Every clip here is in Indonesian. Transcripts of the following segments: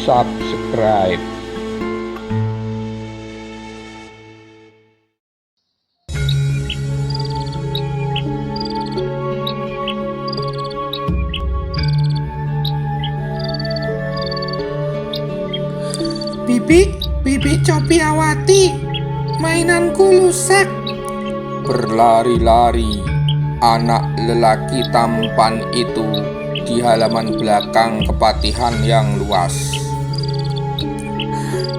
Subscribe. Bibi Copiawati, mainanku rusak. Berlari-lari, anak lelaki tampan itu di halaman belakang kepatihan yang luas.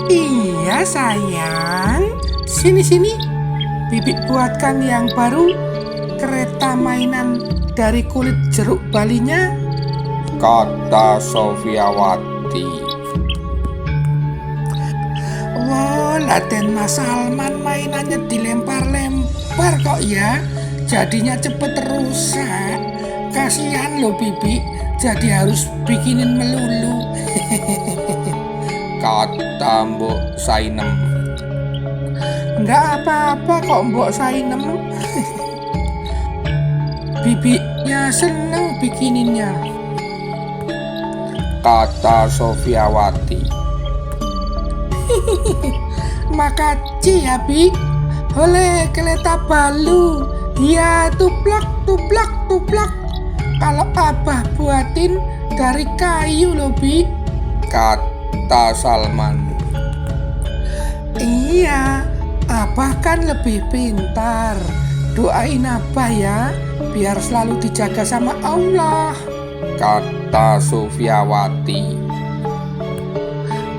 Iya sayang, sini. Bibi buatkan yang baru, kereta mainan dari kulit jeruk balinya, Kata Sofiawati. Wah, Laden Mas Salman mainannya dilempar-lempar kok ya. Jadinya cepet rusak. Kasihan loh Bibi, jadi harus bikinin melulu. Kata Mbok Sainem. Nggak apa-apa kok Mbok Sainem. Bibinya seneng bikininnya. Kata Sofiawati. Makasih ya Bi. Oleh kereta balu. Ya tuplak. Kalau Abah buatin dari kayu loh Bi. Kata Salman. Iya, Abah kan lebih pintar. Doain Abah ya, biar selalu dijaga sama Allah. Kata Sofiawati.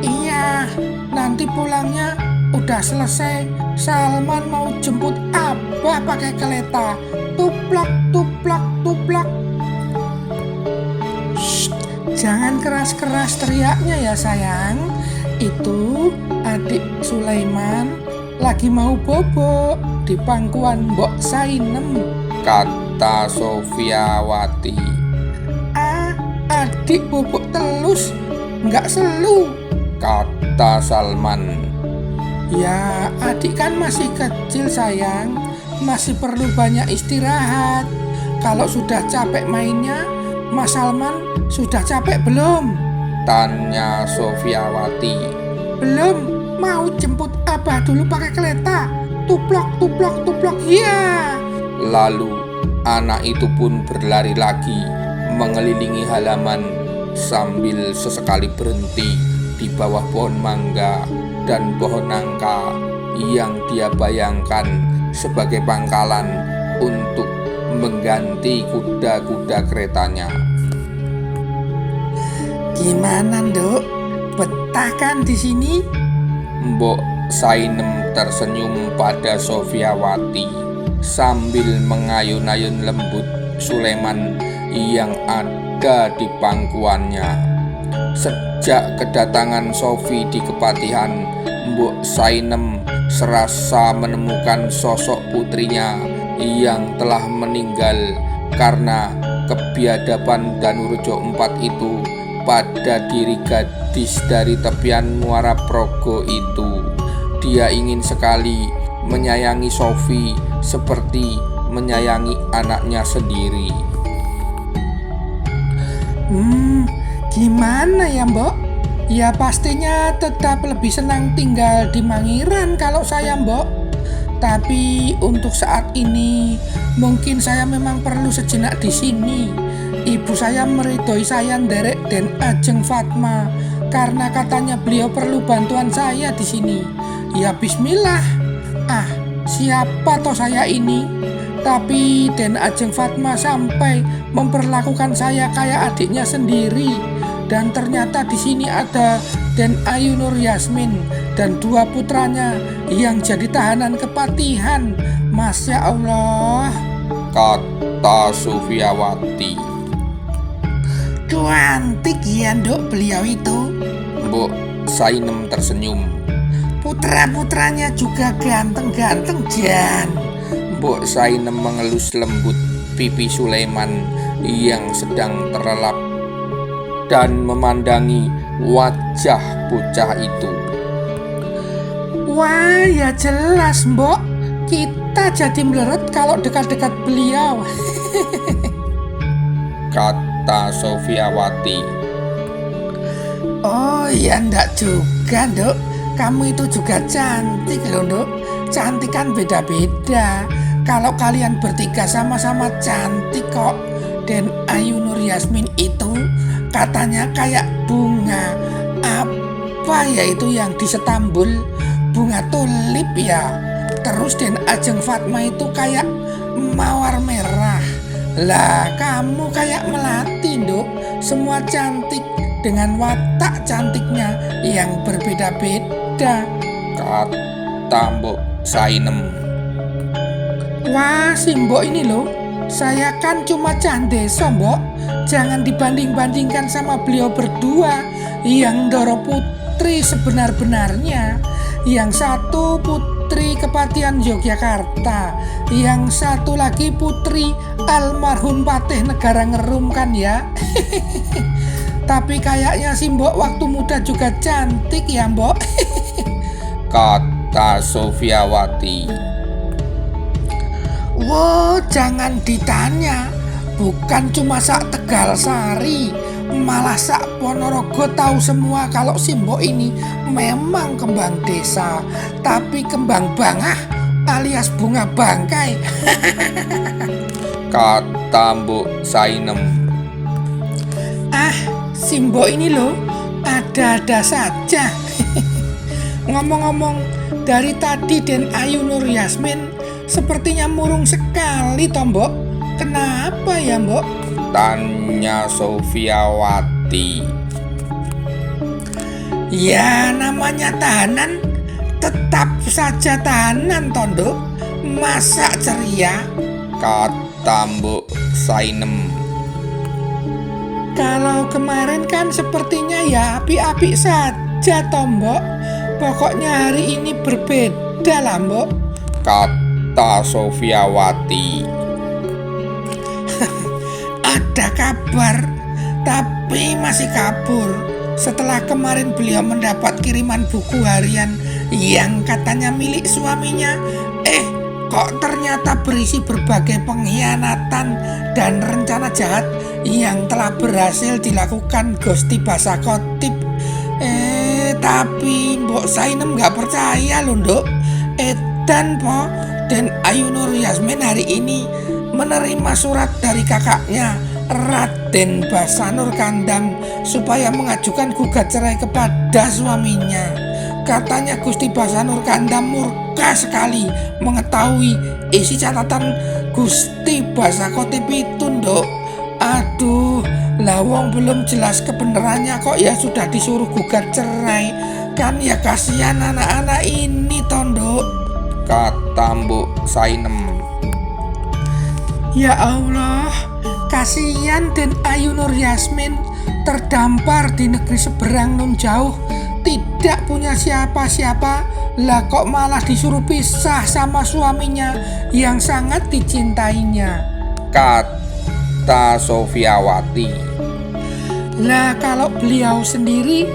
Iya, nanti pulangnya udah selesai. Salman mau jemput Abah pakai kereta. Tuplak. Shh, jangan keras-keras teriaknya ya sayang. Itu adik Sulaiman lagi mau bobo di pangkuan Mbok Sainem. Kata Sofiawati. Adik bobok telus, nggak selu. Kata Salman. Ya, adik kan masih kecil sayang, masih perlu banyak istirahat. Kalau sudah capek mainnya, Mas Salman sudah capek belum? Tanya Sofiawati. Belum, mau jemput Abah dulu pakai kereta. Tuplak. Ya. Lalu anak itu pun berlari lagi mengelilingi halaman sambil sesekali berhenti di bawah pohon mangga dan pohon nangka yang dia bayangkan sebagai pangkalan untuk mengganti kuda-kuda keretanya. Gimana, Nduk? Betah kan di sini? Mbok Sainem tersenyum pada Sofiawati sambil mengayun-ayun lembut Sulaiman yang ada di pangkuannya. Sejak kedatangan Sofi di kepatihan, Mbok Sainem serasa menemukan sosok putrinya yang telah meninggal karena kebiadaban Danurejo IV itu pada diri gadis dari tepian Muara Progo itu. Dia ingin sekali menyayangi Sofi seperti menyayangi anaknya sendiri. Gimana ya Mbok? Ya pastinya tetap lebih senang tinggal di Mangiran kalau saya Mbok. Tapi untuk saat ini mungkin saya memang perlu sejenak di sini. Ibu saya meridhoi saya nderek Den Ajeng Fatma karena katanya beliau perlu bantuan saya di sini. Ya bismillah. Siapa toh saya ini? Tapi Den Ajeng Fatma sampai memperlakukan saya kayak adiknya sendiri. Dan ternyata di sini ada Den Ayu Nur Yasmin dan 2 putranya yang jadi tahanan kepatihan. Masya Allah. Kata Sofiawati. Cantik ya Nduk beliau itu. Mbok Sainem tersenyum. Putra-putranya juga ganteng-ganteng Jan. Mbok Sainem mengelus lembut pipi Sulaiman yang sedang terlelap dan memandangi wajah bocah itu. Wah, ya jelas, Mbok. Kita jadi meleret kalau dekat-dekat beliau. Kata Sofiawati. Oh ya, ndak juga, Nduk. Kamu itu juga cantik loh, Nduk. Cantik kan beda-beda. Kalau kalian bertiga sama-sama cantik kok. Dan Ayu Nur Yasmin itu katanya kayak bunga. Apa ya itu yang di Setambul? Bunga tulip ya. Terus dan Ajeng Fatma itu kayak mawar merah. Lah kamu kayak melati, Nduk. Semua cantik dengan watak cantiknya yang berbeda-beda. Kata Mbok Sainem. Wah, si Mbok ini loh, saya kan cuma cah desa, Mbok. Jangan dibanding-bandingkan sama beliau berdua yang Ndoro Putri sebenar-benarnya. Yang satu putri Kepatihan Yogyakarta, yang satu lagi putri almarhum Patih Negara Ngerum kan ya. Tapi kayaknya si Mbok waktu muda juga cantik ya, Mbok. Kata Sofiawati. Wow, jangan ditanya. Bukan cuma sak Tegalsari, malah sak Ponorogo tahu semua kalau si Mbok ini memang kembang desa, tapi kembang bangah alias bunga bangkai. Kata Mbok Sainem. Ah, si Mbok ini loh, ada-ada saja. Ngomong-ngomong, dari tadi Den Ayu Nur Yasmin sepertinya murung sekali toh, Mbok. Kenapa ya, Mbok? Tanya Sofiawati. Ya namanya tahanan, tetap saja tahanan toh, Nduk. Masa ceria? Kata Mbok Sainem. Kalau kemarin kan sepertinya ya api-api saja toh, Mbok. Pokoknya hari ini berbeda lah, Mbok. Kata Sofiawati. Ada kabar, tapi masih kabur. Setelah kemarin beliau mendapat kiriman buku harian yang katanya milik suaminya, kok ternyata berisi berbagai pengkhianatan dan rencana jahat yang telah berhasil dilakukan Gusti Basakotip. Tapi Mbok Sainem gak percaya loh, Nduk. Dan Ayu Nur Yasmin hari ini menerima surat dari kakaknya Raden Basanur Kandam supaya mengajukan gugat cerai kepada suaminya. Katanya Gusti Basanur Kandam murka sekali mengetahui isi catatan Gusti Basakotip itu, Nduk. Aduh, lawong belum jelas kebenarannya kok ya sudah disuruh gugat cerai. Kan ya kasihan anak-anak ini toh, Nduk. Kata Mbok Sainem. Ya Allah, kasihan Den Ayu Nur Yasmin terdampar di negeri seberang nun jauh, tidak punya siapa-siapa, lah kok malah disuruh pisah sama suaminya yang sangat dicintainya. Kata Sofiawati. Lah kalau beliau sendiri,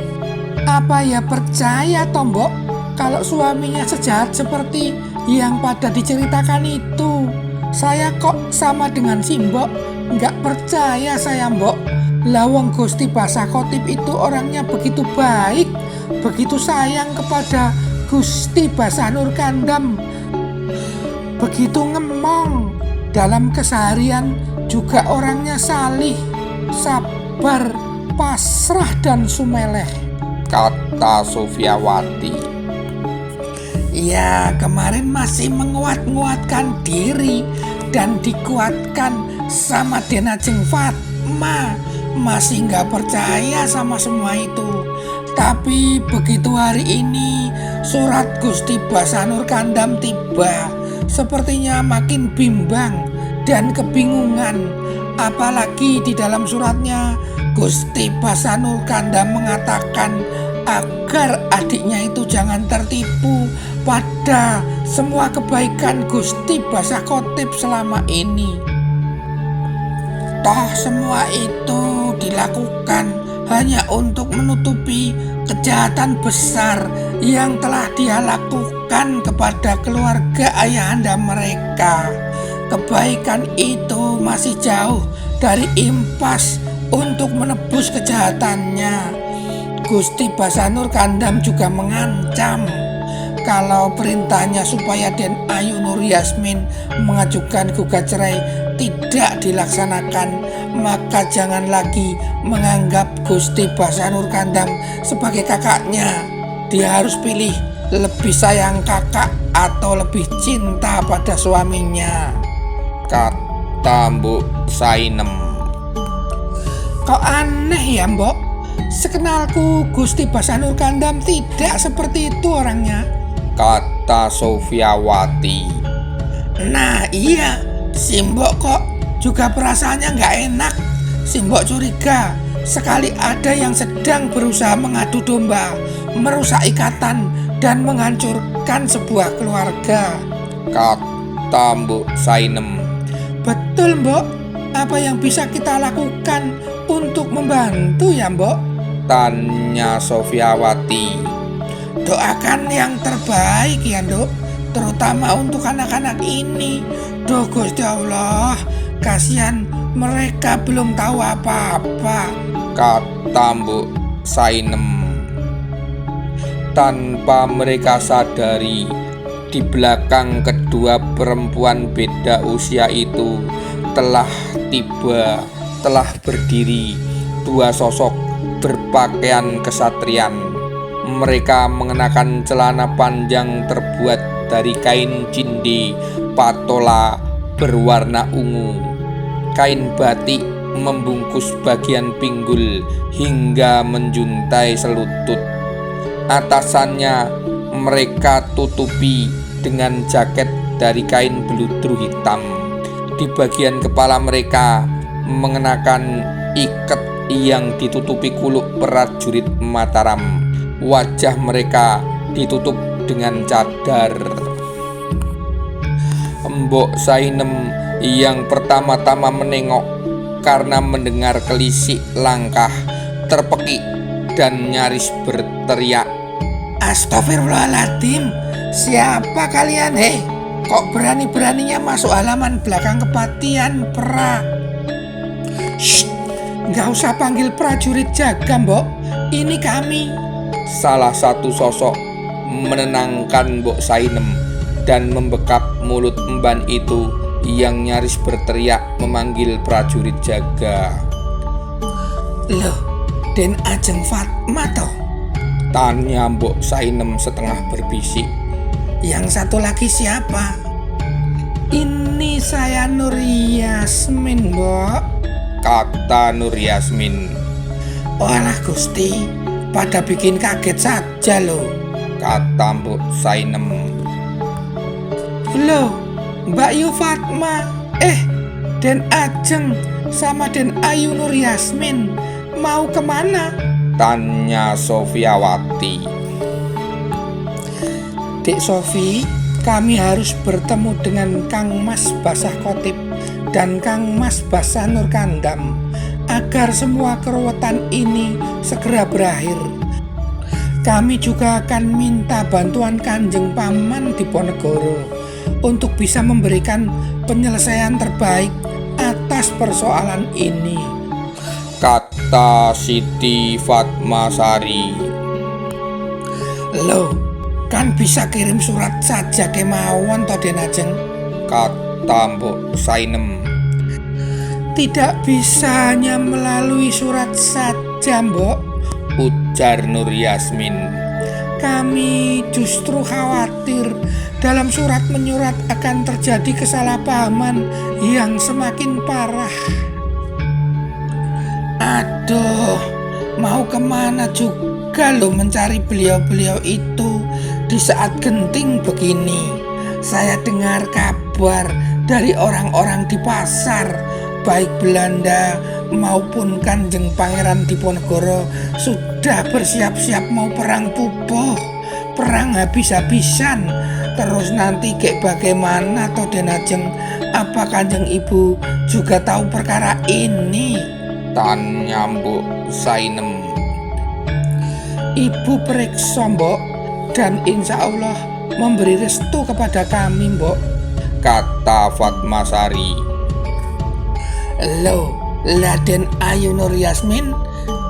apa ya percaya toh, Mbok, kalau suaminya sejahat seperti yang pada diceritakan itu? Saya kok sama dengan si Mbok, nggak percaya saya, Mbok. Lawang Gusti Basakotip itu orangnya begitu baik, begitu sayang kepada Gusti Basanur Kandam, begitu ngemong. Dalam keseharian juga orangnya salih, sabar, pasrah dan sumeleh. Kata Sofiawati. Ya kemarin masih menguat-nguatkan diri dan dikuatkan sama Den Ajeng Fatma. Masih gak percaya sama semua itu. Tapi begitu hari ini surat Gusti Basanur Kandam tiba, sepertinya makin bimbang dan kebingungan. Apalagi di dalam suratnya Gusti Basanur Kandam mengatakan agar adiknya itu jangan tertipu pada semua kebaikan Gusti Basakotip selama ini. Toh semua itu dilakukan hanya untuk menutupi kejahatan besar yang telah dia lakukan kepada keluarga ayahanda mereka. Kebaikan itu masih jauh dari impas untuk menebus kejahatannya. Gusti Basanur Kandam juga mengancam kalau perintahnya supaya Den Ayu Nur Yasmin mengajukan gugat cerai tidak dilaksanakan, maka jangan lagi menganggap Gusti Basanur Kandam sebagai kakaknya. Dia harus pilih lebih sayang kakak atau lebih cinta pada suaminya, kata Mbok Sainem. Kok aneh ya, Mbok? Sekenalku Gusti Basanur Kandam tidak seperti itu orangnya, kata Sofiawati. Nah iya, si Mbok kok juga perasaannya nggak enak. Si Mbok curiga sekali ada yang sedang berusaha mengadu domba, merusak ikatan dan menghancurkan sebuah keluarga, kata Mbok Sainem. Betul, Mbok. Apa yang bisa kita lakukan untuk membantu ya, Mbok? Tanya Sofiawati. Doakan yang terbaik ya, Nduk, terutama untuk anak-anak ini. Duh Gusti Allah, kasihan mereka belum tahu apa-apa, kata Mbok Sainem. Tanpa mereka sadari, di belakang kedua perempuan beda usia itu telah berdiri dua sosok berpakaian kesatrian. Mereka mengenakan celana panjang terbuat dari kain cindi patola berwarna ungu. Kain batik membungkus bagian pinggul hingga menjuntai selutut. Atasannya mereka tutupi dengan jaket dari kain beludru hitam. Di bagian kepala mereka mengenakan iket yang ditutupi kuluk prajurit Mataram. Wajah mereka ditutup dengan cadar. Mbok Sainem yang pertama-tama menengok karena mendengar kelisik langkah, terpekik dan nyaris berteriak, Astagfirullahaladzim, siapa kalian, hei? Kok berani-beraninya masuk halaman belakang kepatihan pra? Shh, nggak usah panggil prajurit jaga, Mbok. Ini kami. Salah satu sosok menenangkan Mbok Sainem dan membekap mulut emban itu yang nyaris berteriak memanggil prajurit jaga. Loh, Den Ajeng Fatma toh? Tanya Mbok Sainem setengah berbisik. Yang satu lagi siapa? Ini saya Nur Yasmin, Mbok, kata Nur Yasmin. Walah Gusti, pada bikin kaget saja loh, kata Mbok Sainem. Loh, Mbak Yu Fatma, Den Ajeng sama Den Ayu Nur Yasmin mau kemana? Tanya Sofiawati. Dek Sofi, kami harus bertemu dengan Kang Mas Basah Kotip dan Kang Mas Basah Nur Kandam agar semua keruwetan ini segera berakhir. Kami juga akan minta bantuan Kanjeng Paman Diponegoro untuk bisa memberikan penyelesaian terbaik atas persoalan ini, kata Siti Fatmasari. Loh, kan bisa kirim surat saja kemauan toh Den Ajeng, kata Mbok Sainem. Tidak bisa hanya melalui surat saja, Mbok, ujar Nur Yasmin. Kami justru khawatir dalam surat menyurat akan terjadi kesalahpahaman yang semakin parah. Aduh, mau kemana juga lo mencari beliau-beliau itu di saat genting begini. Saya dengar kabar dari orang-orang di pasar, baik Belanda maupun Kanjeng Pangeran Diponegoro sudah bersiap-siap mau perang tubuh, perang habis-habisan. Terus nanti kayak bagaimana toh Den Ajeng? Apa Kanjeng Ibu juga tahu perkara ini? tanya Mbok Sainem. Ibu periksa mbok, dan insya Allah memberi restu kepada kami mbok, kata Fatmasari. Loh, Raden Ayu Nur Yasmin,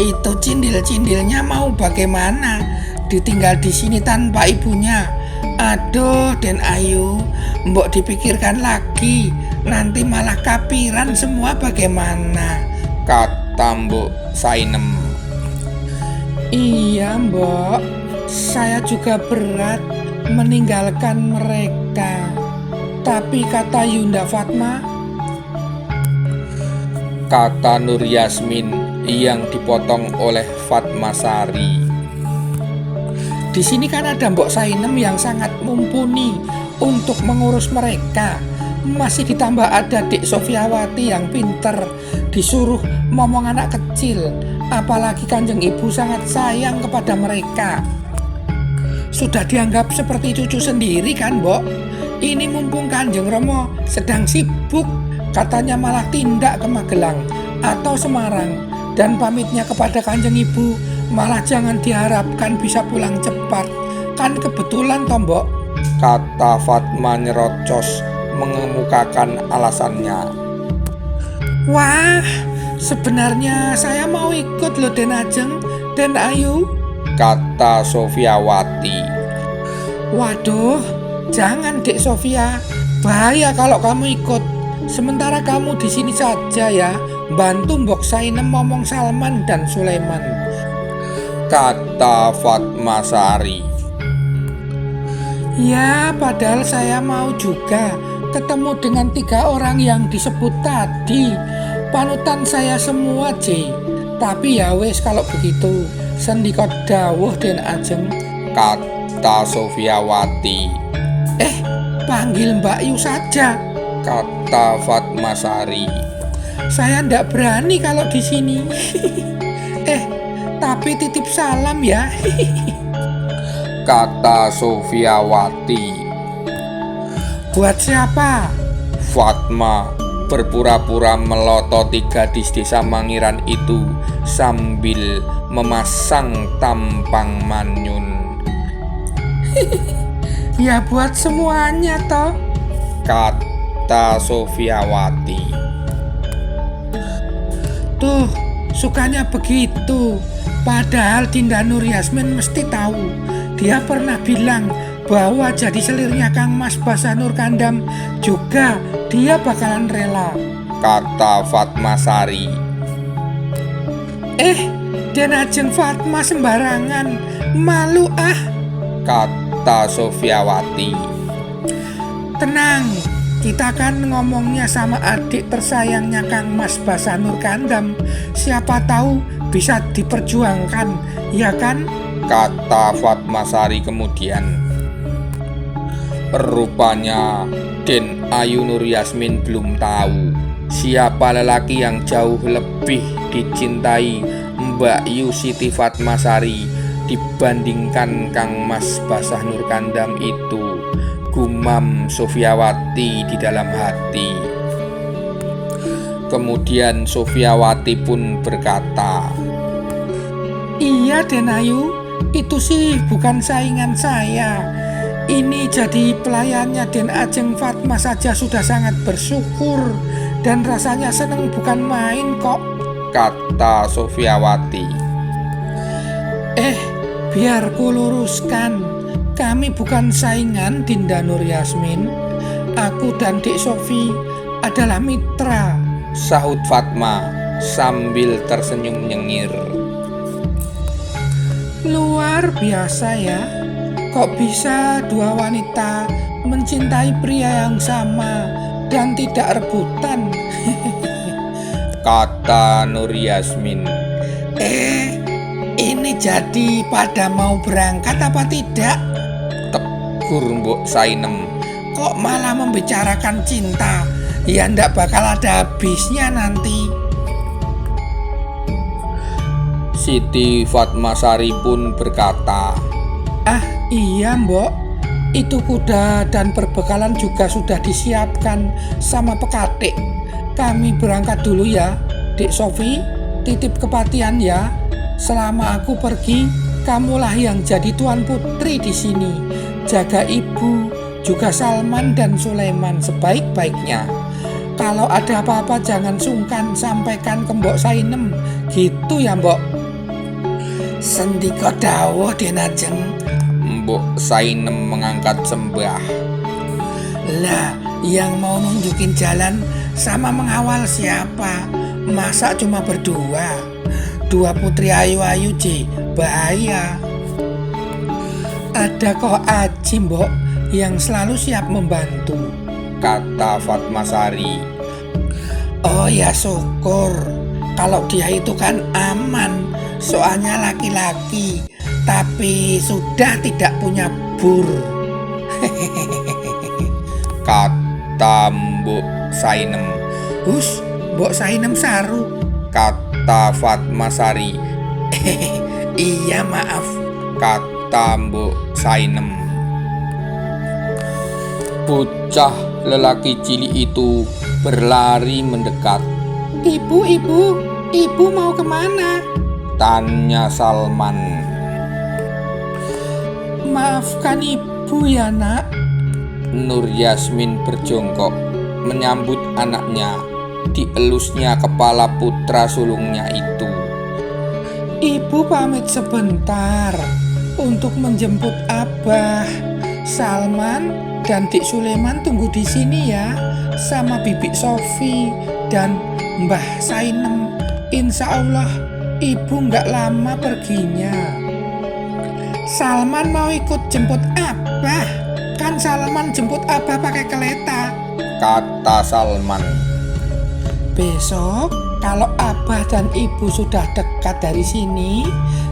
itu cindil-cindilnya mau bagaimana? Ditinggal di sini tanpa ibunya. Aduh, Den Ayu, mbok dipikirkan lagi, nanti malah kapiran semua bagaimana? Kata Mbok Sainem. Iya mbok, saya juga berat meninggalkan mereka. Tapi kata Yunda Fatma, kata Nur Yasmin yang dipotong oleh Fatmasari. di sini kan ada Mbok Sainem yang sangat mumpuni untuk mengurus mereka. Masih ditambah ada Dik Sofiawati yang pinter, disuruh momong anak kecil. Apalagi Kanjeng Ibu sangat sayang kepada mereka. Sudah dianggap seperti cucu sendiri kan Mbok? Ini mumpung Kanjeng Romo sedang sibuk, katanya malah tindak ke Magelang atau Semarang, dan pamitnya kepada Kanjeng Ibu malah jangan diharapkan bisa pulang cepat. Kan kebetulan toh Mbok? Kata Fatma nyerocos mengemukakan alasannya. Wah, sebenarnya saya mau ikut loh Den Ajeng, Den Ayu, kata Sofiawati. Waduh, jangan Dek Sofia, bahaya kalau kamu ikut. Sementara kamu di sini saja ya, bantu Mbok Sainem ngomong Salman dan Sulaiman, kata Fatmasari. Ya, padahal saya mau juga ketemu dengan 3 orang yang disebut tadi. Panutan saya semua J. Tapi ya wes kalau begitu, sendika dawuh Den Ajeng, kata Sofiawati. Panggil Mbak Yu saja, kata Fatmasari. saya ndak berani kalau di sini. Tapi titip salam ya. Kata Sofiawati. Buat siapa? Fatma berpura-pura melototi gadis desa Mangiran itu sambil memasang tampang manyun. Ya buat semuanya toh, kata Sofiawati. Tuh, sukanya begitu. Padahal Dinda Nur Yasmin mesti tahu. Dia pernah bilang bahwa jadi selirnya Kang Mas Basanur Kandam juga dia bakalan rela, kata Fatmasari. Den Ajeng Fatma sembarangan, malu ah, kata Sofiawati. Tenang, kita kan ngomongnya sama adik tersayangnya Kang Mas Basanur Kandam. Siapa tahu bisa diperjuangkan, ya kan? Kata Fatmasari kemudian. Rupanya Den Ayu Nur Yasmin belum tahu siapa lelaki yang jauh lebih dicintai Mbak Yu Siti Fatmasari dibandingkan Kang Mas Basah Nur Kandam itu, gumam Sofiawati di dalam hati. Kemudian Sofiawati pun berkata, Iya Den Ayu, itu sih bukan saingan saya. Ini jadi pelayannya Den Ajeng Fatma saja sudah sangat bersyukur, dan rasanya seneng bukan main kok, kata Sofiawati. Biar ku luruskan, kami bukan saingan Dinda Nur Yasmin. Aku dan Dik Sofi adalah mitra, sahut Fatma sambil tersenyum nyengir. Luar biasa ya, kok bisa 2 wanita mencintai pria yang sama dan tidak rebutan. Kata Nur Yasmin. Ini jadi pada mau berangkat apa tidak? Tegur Mbok Sainem. Kok malah membicarakan cinta? Ya ndak bakal ada habisnya nanti. Siti Fatmasari pun berkata, Iya mbok, itu kuda dan perbekalan juga sudah disiapkan sama pekatik. Kami berangkat dulu ya, Dik Sofi, titip kepatihan ya. Selama aku pergi, kamulah yang jadi tuan putri di sini. Jaga ibu, juga Salman dan Sulaiman sebaik-baiknya. Kalau ada apa-apa jangan sungkan sampaikan ke Mbok Sainem. Gitu ya Mbok. Sendika dawuh Denajeng. Mbok Sainem mengangkat sembah. Lah, yang mau nunjukin jalan sama mengawal siapa? Masa cuma berdua? Dua putri ayu-ayu bahaya. Ada kok Aji Mbok yang selalu siap membantu, kata Fatmasari. Oh ya syukur, kalau dia itu kan aman, soalnya laki-laki, tapi sudah tidak punya bur. Kata Mbok Sainem. Hus, Mbok Sainem saru, kata Fatmasari. Iya maaf, kata Mbok Sainem. Bocah lelaki cilik itu berlari mendekat. Ibu mau kemana? Tanya Salman. Maafkan ibu ya nak. Nur Yasmin berjongkok menyambut anaknya. Dielusnya kepala putra sulungnya itu. Ibu pamit sebentar untuk menjemput Abah. Salman dan Dik Sulaiman tunggu di sini ya, sama Bibi Sofi dan Mbah Sainem. Insya Allah ibu nggak lama perginya. Salman mau ikut jemput Abah. Kan Salman jemput Abah pakai kereta, kata Salman. Besok kalau Abah dan Ibu sudah dekat dari sini,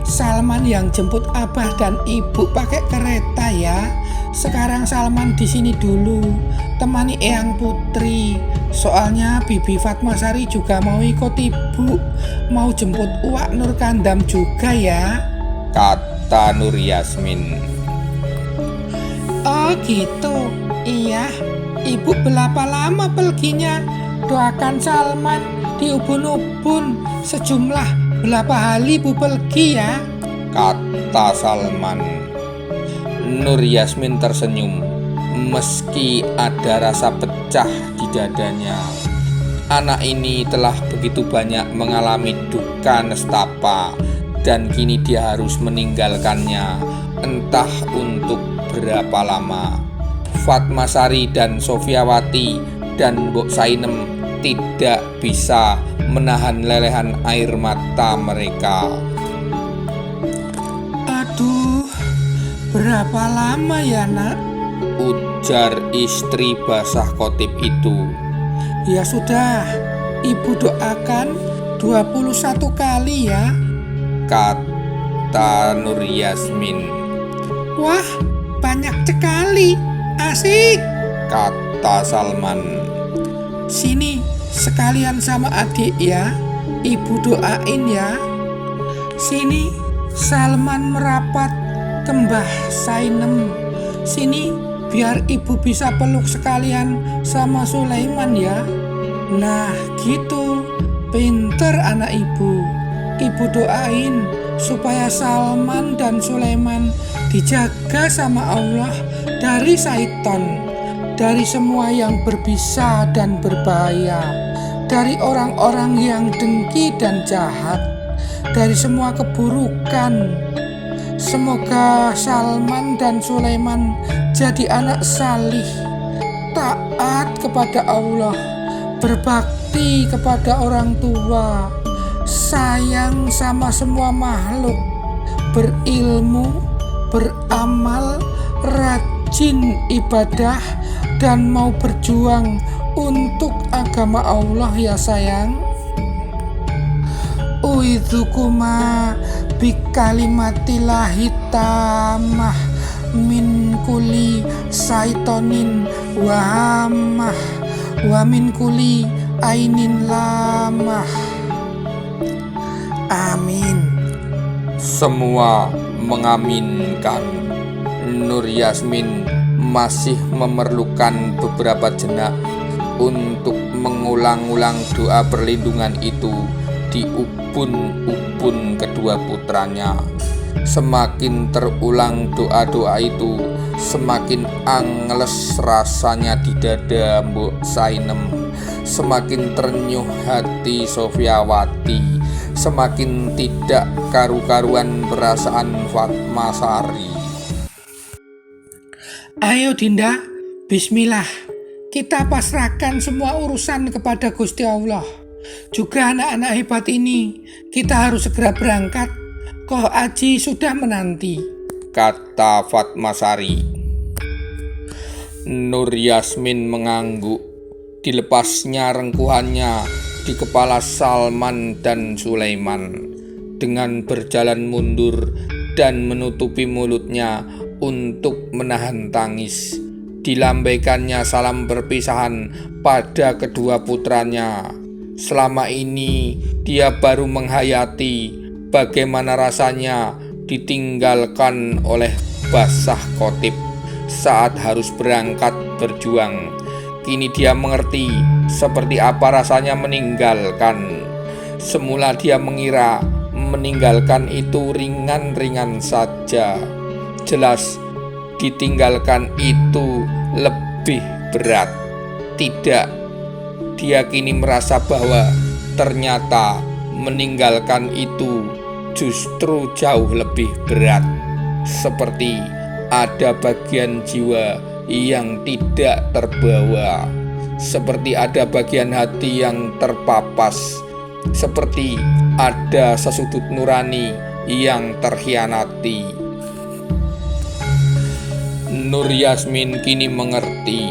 Salman yang jemput Abah dan Ibu pakai kereta ya. Sekarang Salman di sini dulu, temani Eyang Putri. Soalnya Bibi Fatmasari juga mau ikut Ibu, mau jemput Uwak Nur Kandam juga ya, kata Nur Yasmin. Oh gitu, iya. Ibu berapa lama perginya? Doakan Salman di ubun-ubun sejumlah berapa hari ibu pergi ya, kata Salman. Nur Yasmin tersenyum meski ada rasa pecah di dadanya. Anak ini telah begitu banyak mengalami duka nestapa dan kini dia harus meninggalkannya entah untuk berapa lama. Fatmasari dan Sofiawati dan Mbok Sainem tidak bisa menahan lelehan air mata mereka. Aduh, berapa lama ya nak? Ujar istri basah khotib itu. Ya sudah, ibu doakan 21 kali ya, kata Nur Yasmin. Wah, banyak sekali, asik, kata Salman. Sini sekalian sama adik ya, ibu doain ya. Sini, Salman merapat ke Mbah Sainem. Sini, biar ibu bisa peluk sekalian sama Sulaiman ya. Nah gitu, pinter anak ibu. Ibu doain supaya Salman dan Sulaiman dijaga sama Allah dari syaiton, dari semua yang berbisa dan berbahaya, dari orang-orang yang dengki dan jahat, dari semua keburukan. Semoga Salman dan Sulaiman jadi anak salih, taat kepada Allah, berbakti kepada orang tua, sayang sama semua makhluk, berilmu, beramal, rajin ibadah, dan mau berjuang untuk agama Allah ya sayang. Uidzukuma bikalimatillahi tamah min kuli saitonin wahamah wa min kuli ainin lamah. Amin. Semua mengaminkan. Nur Yasmin masih memerlukan beberapa jenak untuk mengulang-ulang doa perlindungan itu di ubun-ubun kedua putranya. Semakin terulang doa-doa itu, semakin angles rasanya di dada Mbok Sainem, semakin ternyuh hati Sofiawati, semakin tidak karu-karuan perasaan Fatmasari. Ayo Dinda, bismillah. Kita pasrahkan semua urusan kepada Gusti Allah. Juga anak-anak hebat ini, kita harus segera berangkat. Koh Aji sudah menanti, kata Fatmasari. Nur Yasmin mengangguk. Dilepasnya rengkuhannya di kepala Salman dan Sulaiman. Dengan berjalan mundur dan menutupi mulutnya untuk menahan tangis, dilambaikannya salam perpisahan pada kedua putranya. Selama ini dia baru menghayati bagaimana rasanya ditinggalkan oleh Basah Kotib saat harus berangkat berjuang. Kini dia mengerti seperti apa rasanya meninggalkan. Semula dia mengira meninggalkan itu ringan-ringan saja. Jelas ditinggalkan itu lebih berat. Tidak, dia kini merasa bahwa ternyata meninggalkan itu justru jauh lebih berat. Seperti ada bagian jiwa yang tidak terbawa, seperti ada bagian hati yang terpapas, seperti ada sesudut nurani yang terkhianati. Nur Yasmin kini mengerti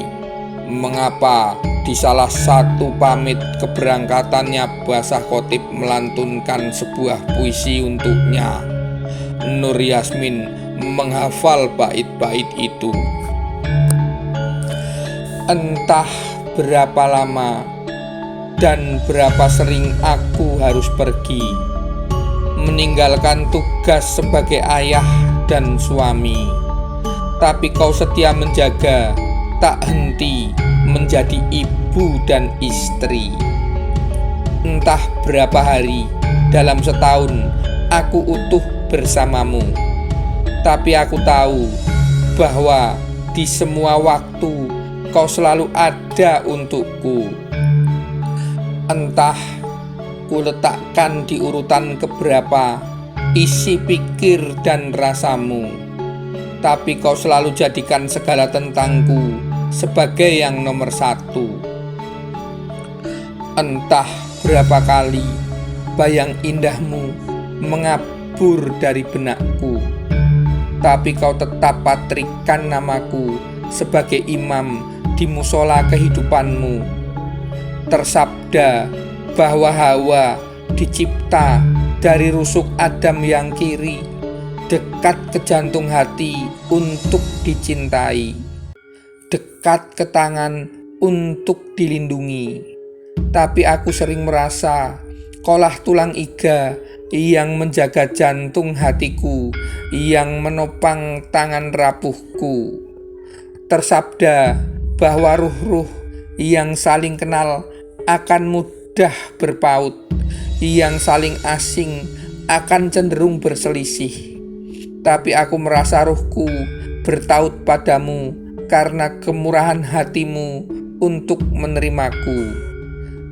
mengapa di salah satu pamit keberangkatannya Basah Kotib melantunkan sebuah puisi untuknya. Nur Yasmin menghafal bait-bait itu. Entah berapa lama dan berapa sering aku harus pergi, meninggalkan tugas sebagai ayah dan suami, tapi kau setia menjaga, tak henti menjadi ibu dan istri. Entah berapa hari dalam setahun aku utuh bersamamu, tapi aku tahu bahwa di semua waktu kau selalu ada untukku. Entah ku letakkan di urutan keberapa isi pikir dan rasamu, tapi kau selalu jadikan segala tentangku sebagai yang nomor satu. Entah berapa kali bayang indahmu mengabur dari benakku, tapi kau tetap patrikan namaku sebagai imam di musola kehidupanmu. Tersabda bahwa Hawa dicipta dari rusuk Adam yang kiri, dekat ke jantung hati untuk dicintai, dekat ke tangan untuk dilindungi. Tapi aku sering merasa kaulah tulang iga yang menjaga jantung hatiku, yang menopang tangan rapuhku. Tersabda bahwa ruh-ruh yang saling kenal akan mudah berpaut, yang saling asing akan cenderung berselisih. Tapi aku merasa ruhku bertaut padamu karena kemurahan hatimu untuk menerimaku.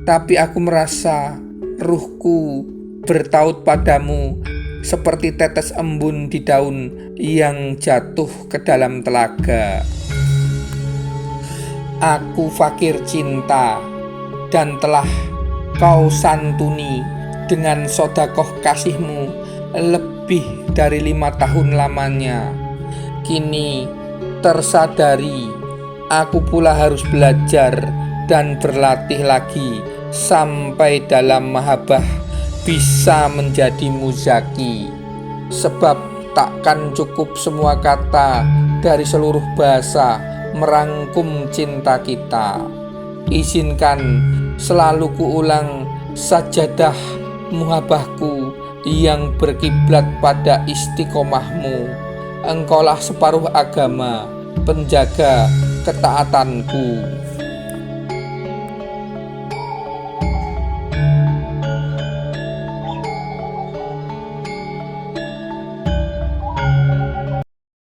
Tapi aku merasa ruhku bertaut padamu seperti tetes embun di daun yang jatuh ke dalam telaga. Aku fakir cinta dan telah kau santuni dengan sodakoh kasihmu lebih dari 5 tahun lamanya. Kini tersadari aku pula harus belajar dan berlatih lagi sampai dalam mahabbah bisa menjadi muzaki. Sebab takkan cukup semua kata dari seluruh bahasa merangkum cinta kita. Izinkan selalu kuulang sajadah muhabahku yang berkiblat pada istiqomahmu. Engkaulah separuh agama, penjaga ketaatanku.